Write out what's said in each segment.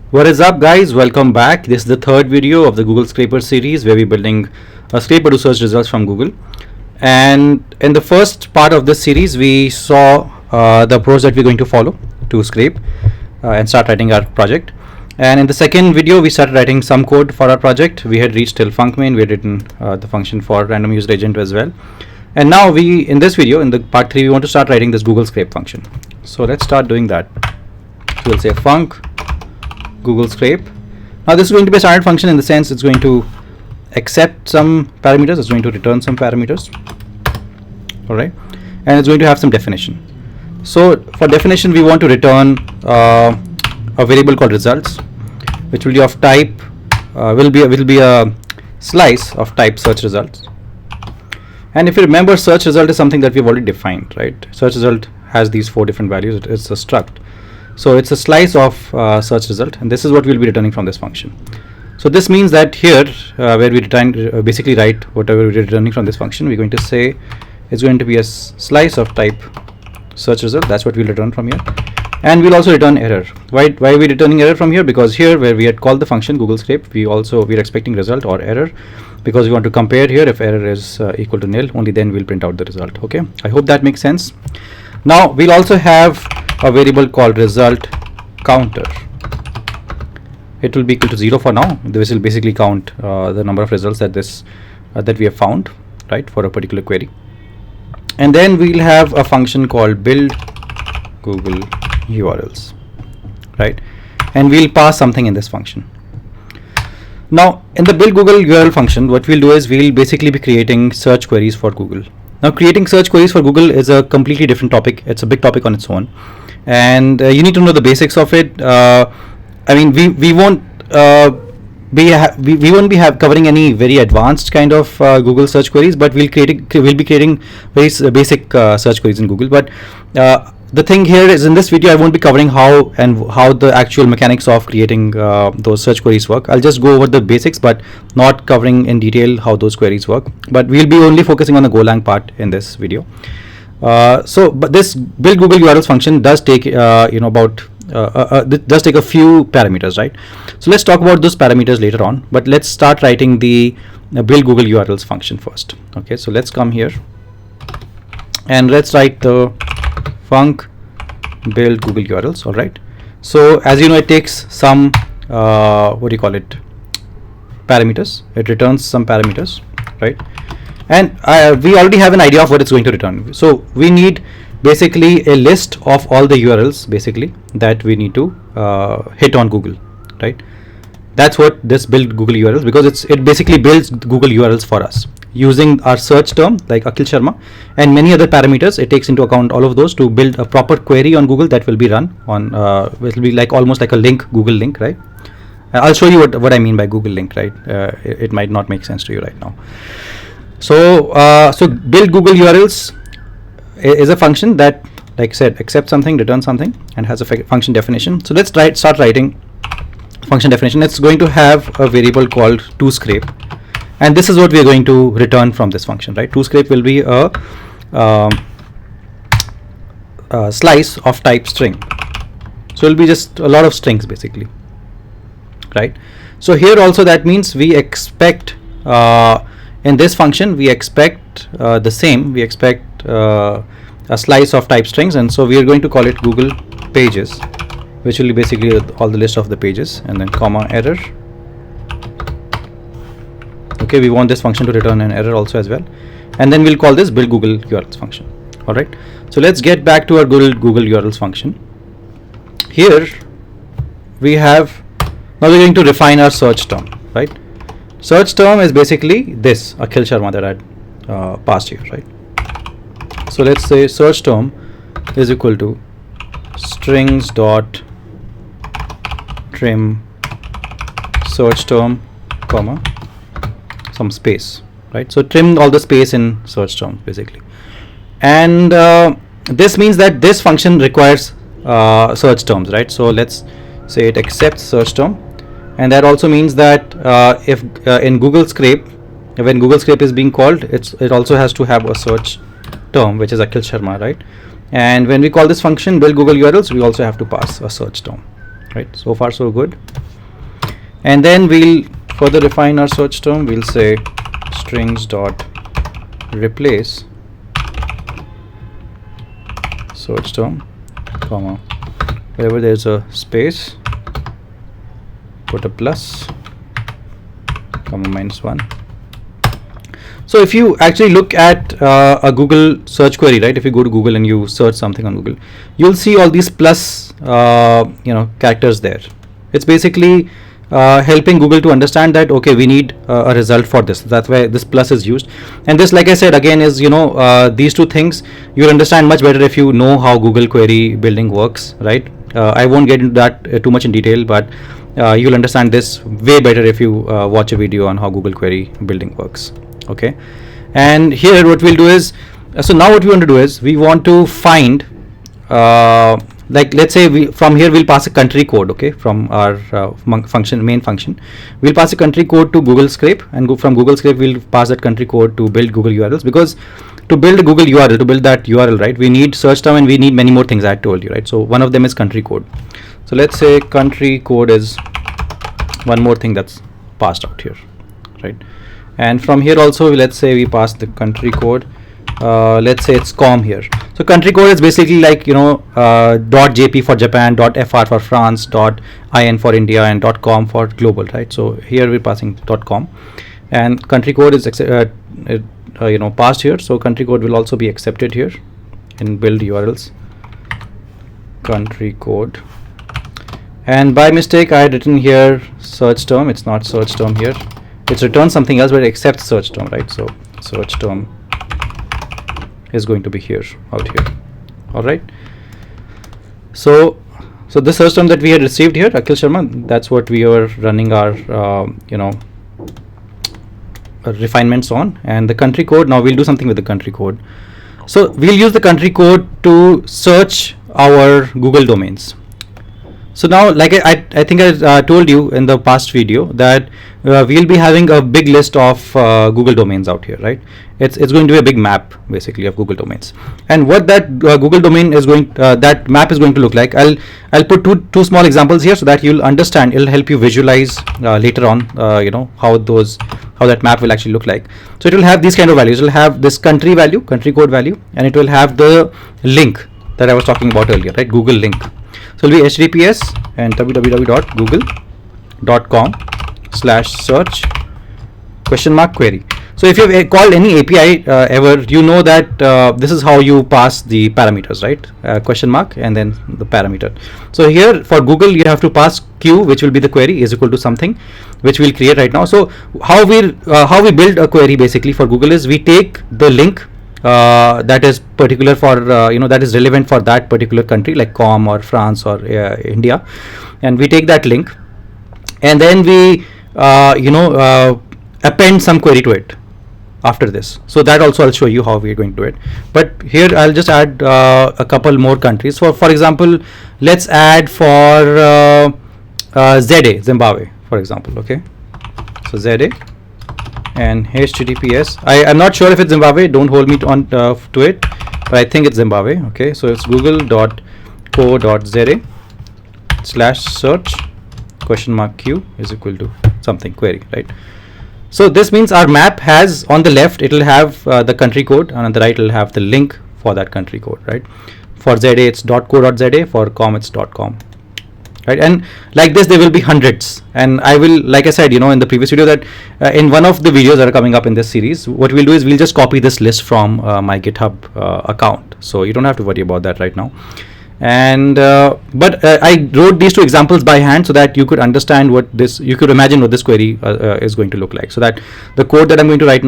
What is up, guys? Welcome back. This is the third video of the Google Scraper series where we're building a scraper to search results from Google. And in the first part of this series, we saw the approach that we're going to follow to scrape and start writing our project. And in the second video, we started writing some code for our project. We had reached till funcmain. We had written the function for random user agent as well. And now in this video, in the part 3, we want to start writing this Google scrape function. So let's start doing that. So we'll say func Google scrape. Now this is going to be a standard function in the sense it's going to accept some parameters, it's going to return some parameters, alright, and it's going to have some definition. So for definition, we want to return a variable called results, which will be of type will be a slice of type search results. And if you remember, search result is something that we've already defined, right? Search result has these 4 different values. It's a struct. So it's a slice of search result, and this is what we'll be returning from this function. So this means that here, where we return basically write whatever we're returning from this function, we're going to say it's going to be a slice of type search result. That's what we'll return from here, and we'll also return error. Why are we returning error from here? Because here, where we had called the function Google scrape, we're expecting result or error, because we want to compare here. If error is equal to nil, only then we'll print out the result. Okay, I hope that makes sense. Now we'll also have a variable called result counter. It will be equal to 0 for now. This will basically count the number of results that we have found, right, for a particular query. And then we'll have a function called build Google URLs, right, and we'll pass something in this function. Now in the build Google URL function, what we'll do is we'll basically be creating search queries for Google. Now creating search queries for Google is a completely different topic. It's a big topic on its own, and you need to know the basics of it. I mean, we won't be covering any very advanced kind of Google search queries, but we'll be creating very basic search queries in Google. But the thing here is, in this video I won't be covering how the actual mechanics of creating those search queries work. I'll just go over the basics, but not covering in detail how those queries work. But we'll be only focusing on the Golang part in this video. But this build Google URLs function does take does take a few parameters, right? So let's talk about those parameters later on, but let's start writing the build Google URLs function first. Okay, so let's come here and let's write the func build Google URLs. All right, so as you know, it takes some parameters. It returns some parameters, right? And we already have an idea of what it's going to return. So we need basically a list of all the URLs basically that we need to hit on Google, right? That's what this build Google URLs, because it basically builds Google URLs for us using our search term like Akhil Sharma and many other parameters. It takes into account all of those to build a proper query on Google that will be run on it will be like almost like a link, Google link, right? I'll show you what I mean by Google link, right? It might not make sense to you right now. So build Google URLs is a function that, like I said, accepts something, returns something, and has a function definition. So let's start writing function definition. It's going to have a variable called toScrape, and this is what we are going to return from this function, right? toScrape will be a slice of type string, so it will be just a lot of strings basically, right? So here also that means we expect in this function we expect the same. We expect a slice of type strings, and so we are going to call it Google pages, which will be basically all the list of the pages, and then comma error. Okay, we want this function to return an error also as well, and then we'll call this build Google URLs function. All right, so let's get back to our Google URLs function. Here we have, now we're going to refine our search term, right? Search term is basically this Akhil Sharma that I passed here, right? So let's say search term is equal to strings dot trim search term comma some space, right? So trim all the space in search term basically, and this means that this function requires search terms, right? So let's say it accepts search term, and that also means that if in Google scrape, when Google scrape is being called, it also has to have a search term, which is Akhil Sharma, right? And when we call this function build Google URLs, we also have to pass a search term, right? So far so good. and then we'll further refine our search term. We'll say strings dot replace search term, comma, wherever there's a space, put a plus, comma, -1. So if you actually look at a Google search query, right, if you go to Google and you search something on Google, you'll see all these plus characters there. It's basically helping Google to understand that, okay, we need a result for this. That's why this plus is used. And this, like I said, again, is these two things you'll understand much better if you know how Google query building works, right? I won't get into that too much in detail, but you'll understand this way better if you watch a video on how Google query building works. Okay, and here what we'll do is, so now what we want to do is we want to find like, let's say from here we'll pass a country code, okay, from our main function. We'll pass a country code to Google Scrape, and from Google Scrape we'll pass that country code to build Google URLs, because to build a Google URL, to build that URL, right, we need search term and we need many more things I told you, right? So one of them is country code. So let's say country code is one more thing that's passed out here, right? And from here also, let's say we pass the country code. Let's say it's com here. So country code is basically like .jp for Japan, .fr for France, .in for India, and .com for global, right? So here we're passing .com, and country code is passed here. So country code will also be accepted here in build URLs. Country code, and by mistake I had written here search term. It's not search term here. It's returned something else, but it accepts search term, right? So search term is going to be here, out here. All right. So the search term that we had received here, Akhil Sharma, that's what we are running our refinements on. And the country code, now we'll do something with the country code. So we'll use the country code to search our Google domains. So now, like I think I told you in the past video that we'll be having a big list of Google domains out here, right? It's going to be a big map basically of Google domains, and what that Google domain is going, that map is going to look like. I'll put two small examples here so that you'll understand. It'll help you visualize later on, how that map will actually look like. So it will have these kind of values. It will have this country value, country code value, and it will have the link that I was talking about earlier, right? Google link. So it will be HTTPS and www.google.com/search ? query. So if you have called any API ever, you know that this is how you pass the parameters, right? Question mark and then the parameter. So here for Google, you have to pass Q, which will be the query, is equal to something, which we'll create right now. So how we build a query basically for Google is we take the link that is particular for that is relevant for that particular country, like com or France or India, and we take that link, and then we append some query to it after this. So that also I'll show you how we're going to do it, but here I'll just add a couple more countries. For example, let's add for ZA, Zimbabwe, for example. Okay, so ZA and HTTPS. I'm not sure if it's Zimbabwe, don't hold me to it, but I think it's Zimbabwe. Okay, so it's google.co.za/search ? Q is equal to something query, right? So this means our map has, on the left it will have the country code, and on the right it will have the link for that country code, right? For ZA it's .co.za, for com it's .com, right? And like this there will be hundreds, and I will, like I said in the previous video, that in one of the videos that are coming up in this series, what we'll do is we'll just copy this list from my GitHub account, so you don't have to worry about that right now. And but I wrote these two examples by hand so that you could understand you could imagine what this query is going to look like, so that the code that I'm going to write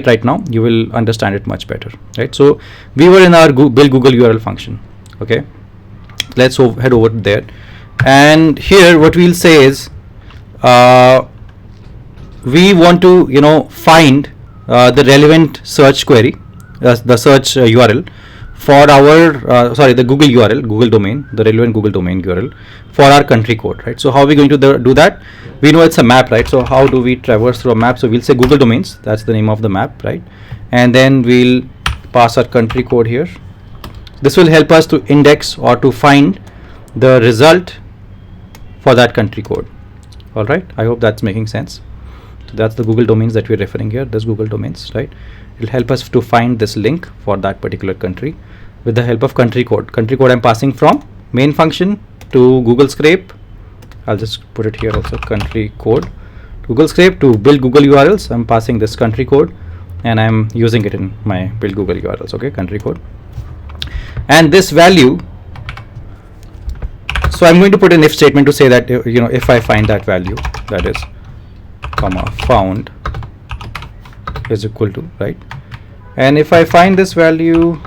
right now, you will understand it much better, right? So we were in our build Google URL function. Okay, let's head over there, and here what we'll say is we want to find the relevant search query, the search URL for our the Google URL, Google domain, the relevant Google domain URL for our country code, right? So how are we going to do that? We know it's a map, right? So how do we traverse through a map? So we'll say Google domains, that's the name of the map, right? And then we'll pass our country code here. This will help us to index or to find the result for that country code. All right, I hope that's making sense. So that's the Google domains that we're referring here, this Google domains, right? It'll help us to find this link for that particular country with the help of country code. Country code I'm passing from main function to Google Scrape. I'll just put it here also, country code. Google Scrape to build Google URLs, I'm passing this country code and I'm using it in my build Google URLs, okay, country code. And this value, so I'm going to put an if statement to say that, you know, if I find that value, that is comma found is equal to, right? And if I find this value,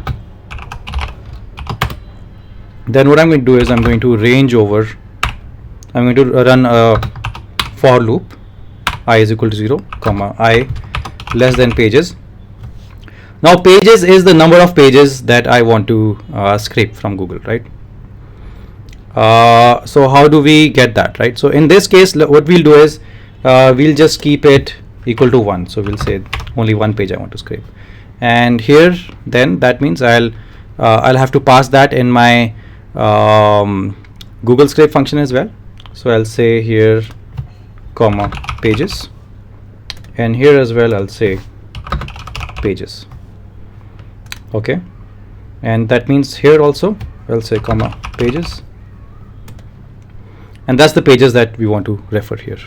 then what I'm going to do is I'm going to range over, I'm going to run a for loop, I is equal to 0, comma I less than pages. Now pages is the number of pages that I want to scrape from Google, right? So how do we get that, right? So in this case, what we'll do is we'll just keep it equal to 1. So we'll say only one page I want to scrape, and here then that means I'll have to pass that in my Google Scrape function as well. So I'll say here comma pages, and here as well I'll say pages, okay, and that means here also I'll say comma pages, and that's the pages that we want to refer here.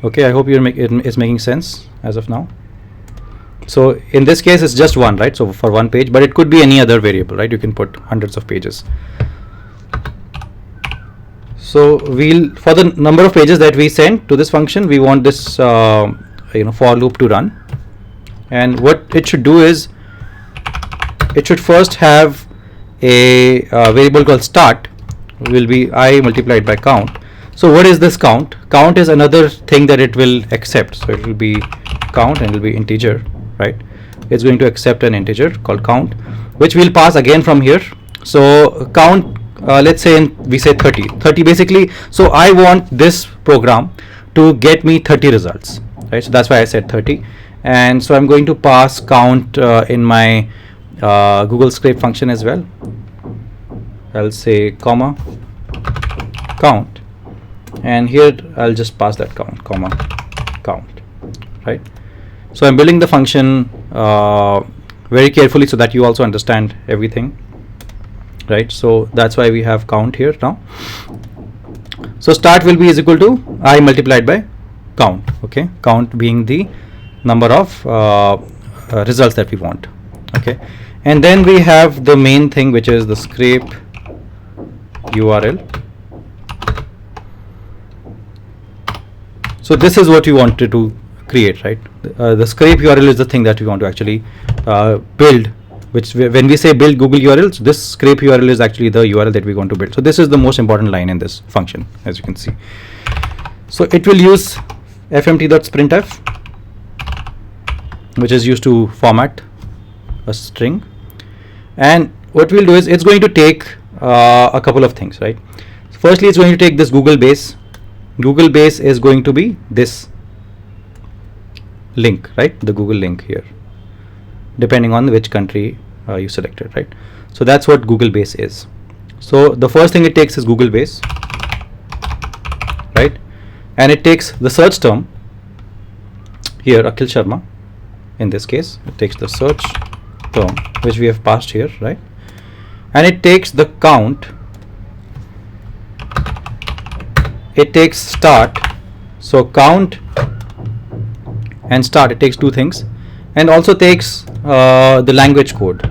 Okay, I hope it's making sense as of now. So in this case it's just one, right? So for one page, but it could be any other variable, right? You can put hundreds of pages. So we'll, for the number of pages that we send to this function, we want this you know, for loop to run, and what it should do is it should first have a variable called start, will be I multiplied by count. So what is this count? Count is another thing that it will accept. So it will be count and it will be integer, right? It's going to accept an integer called count, which we'll pass again from here. So count, let's say we say 30 basically. So I want this program to get me 30 results, right? So that's why I said 30, and so I'm going to pass count in my Google Scrape function as well. I'll say comma count, and here I'll just pass that count, comma count, right? So I'm building the function very carefully so that you also understand everything, right? So that's why we have count here now. So start will be is equal to I multiplied by count, okay, count being the number of results that we want, okay. And then we have the main thing, which is the scrape URL. So this is what we wanted to create, right? The scrape URL is the thing that we want to actually build, which when we say build Google URLs, this scrape URL is actually the URL that we want to build. So this is the most important line in this function, as you can see. So it will use fmt.sprintf, which is used to format a string, and what we'll do is it's going to take a couple of things, right? So firstly, it's going to take this Google base. Google base is going to be this link, right? The Google link here, depending on which country you selected, right? So that's what Google base is. So the first thing it takes is Google base, right? And it takes the search term here, Akhil Sharma. In this case, it takes the search term, which we have passed here, right? And it takes the count, it takes start. So count and start, it takes two things, and also takes the language code.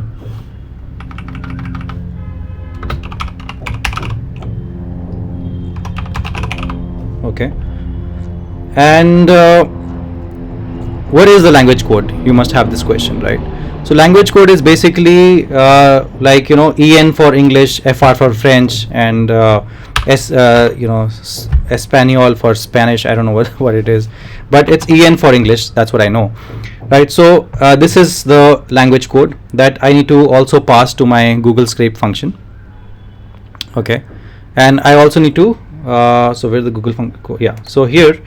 Okay, and what is the language code? You must have this question, right? So language code is basically like, you know, EN for English, FR for French, and you know, Espanol for Spanish. I don't know what it is, but it's EN for English. That's what I know, right? So this is the language code that I need to also pass to my Google Scrape function. Okay, and I also need to so where's the Google function? Yeah, so here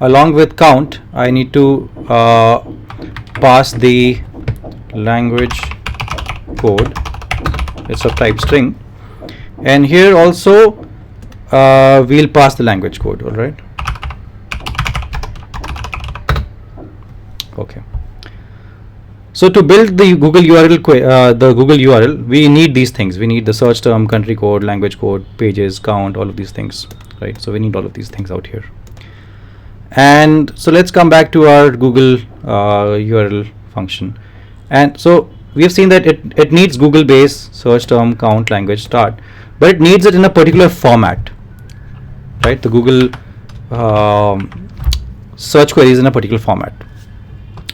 along with count, I need to pass the language code. It's of type string, and here also we'll pass the language code. All right, Okay. So to build the Google URL, we need these things. We need the search term, country code, language code, pages, count, all of these things, right? So we need all of these things out here. And so let's come back to our Google URL function. And so we have seen that it needs Google base, search term, count, language, start, but it needs it in a particular format, right? The Google search query is in a particular format.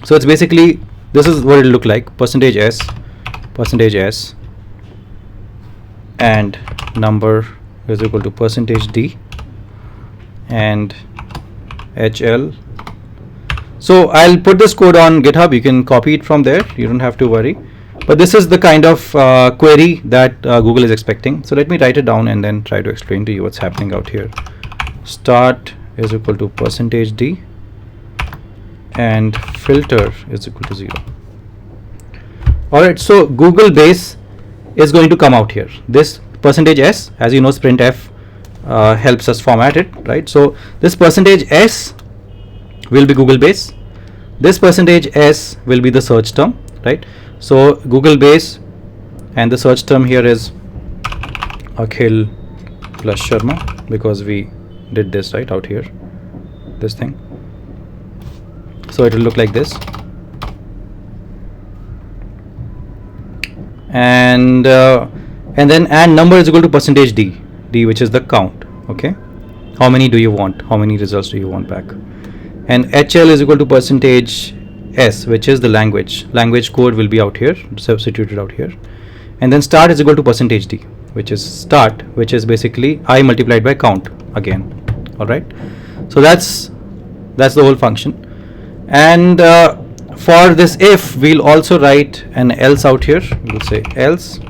So it's basically, this is what it'll look like: %s, and number is equal to %d and hl. So I'll put this code on GitHub. You can copy it from there. You don't have to worry. But this is the kind of query that Google is expecting. So let me write it down and then try to explain to you what's happening out here. Start is equal to %d and filter is equal to 0. Alright, so Google base is going to come out here. This %s, as you know, printf helps us format it, right? So this %s will be Google base. This %s will be the search term, right? So Google base, and the search term here is Akhil plus Sharma, because we did this right out here, this thing. So it will look like this. And then number is equal to %d, which is the count. Okay, how many do you want? How many results do you want back? And hl is equal to %s, which is the language code will be out here, substituted out here. And then start is equal to %d, which is start, which is basically I multiplied by count again. All right, so that's the whole function. And for this if, we'll also write an else out here. We'll say else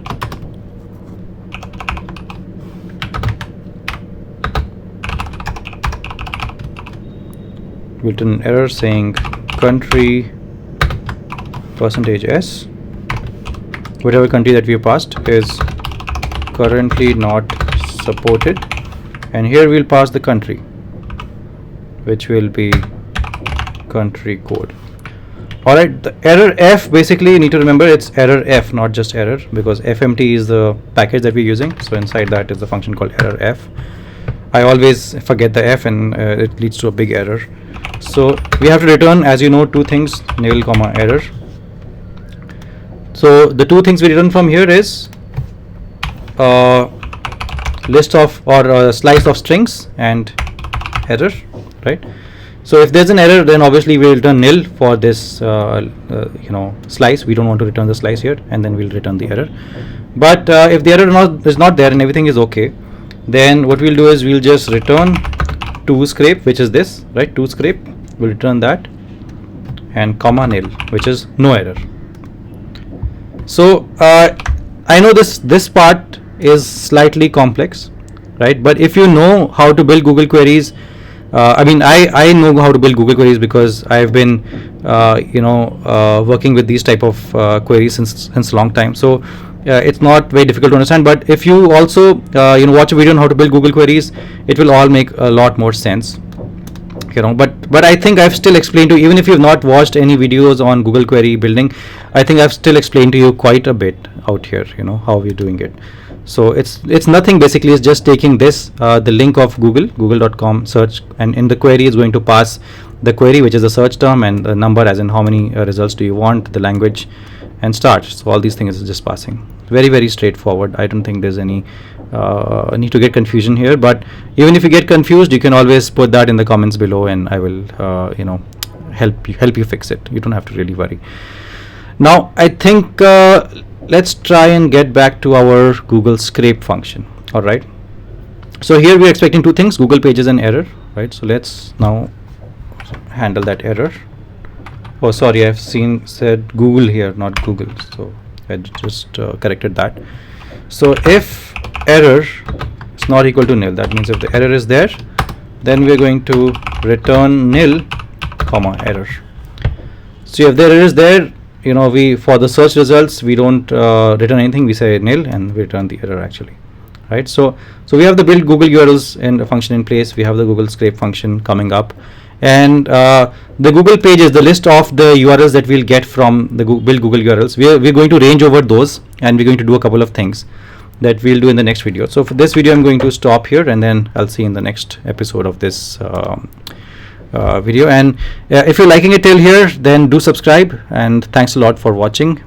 we'll turn an error saying country %s, whatever country that we have passed is currently not supported, and here we'll pass the country, which will be country code. Alright, the error f, basically you need to remember it's error f, not just error, because fmt is the package that we're using. So inside that is the function called error f. I always forget the f, and it leads to a big error. So we have to return, as you know, two things: nil, error. So the two things we return from here is list of or slice of strings and error, right? So if there's an error, then obviously we'll return nil for this slice. We don't want to return the slice here, and then we'll return the error. But if the error is not there and everything is okay, then what we'll do is we'll just return toScrape, which is this, right? toScrape, we'll return that, and comma nil, which is no error. So I know this part is slightly complex, right? But if you know how to build Google queries, I know how to build Google queries because I've been working with these type of queries since long time. So it's not very difficult to understand. But if you also watch a video on how to build Google queries, it will all make a lot more sense. But I think I've still explained to you, even if you've not watched any videos on Google query building, I think I've still explained to you quite a bit out here, how we're doing it. So it's nothing, basically it's just taking this the link of google.com search, and in the query is going to pass the query, which is the search term, and the number as in how many results do you want, the language, and start. So all these things is just passing. Very, very straightforward. I don't think there's any need to get confusion here, but even if you get confused, you can always put that in the comments below, and I will help you fix it. You don't have to really worry. Now I think let's try and get back to our Google scrape function. All right, so here we're expecting two things: Google pages and error, right? So let's now handle that error. Oh, sorry, I've said Google here, not Google, so I just corrected that. So if error is not equal to nil, that means if the error is there, then we're going to return nil, error. So if the error is there, we, for the search results, we don't return anything. We say nil and we return the error actually, right? So we have the build Google URLs and a function in place. We have the Google scrape function coming up, and the Google page is the list of the URLs that we'll get from the build Google URLs. We're going to range over those, and we're going to do a couple of things that we'll do in the next video. So for this video I'm going to stop here, and then I'll see you in the next episode of this video. And if you're liking it till here, then do subscribe, and thanks a lot for watching.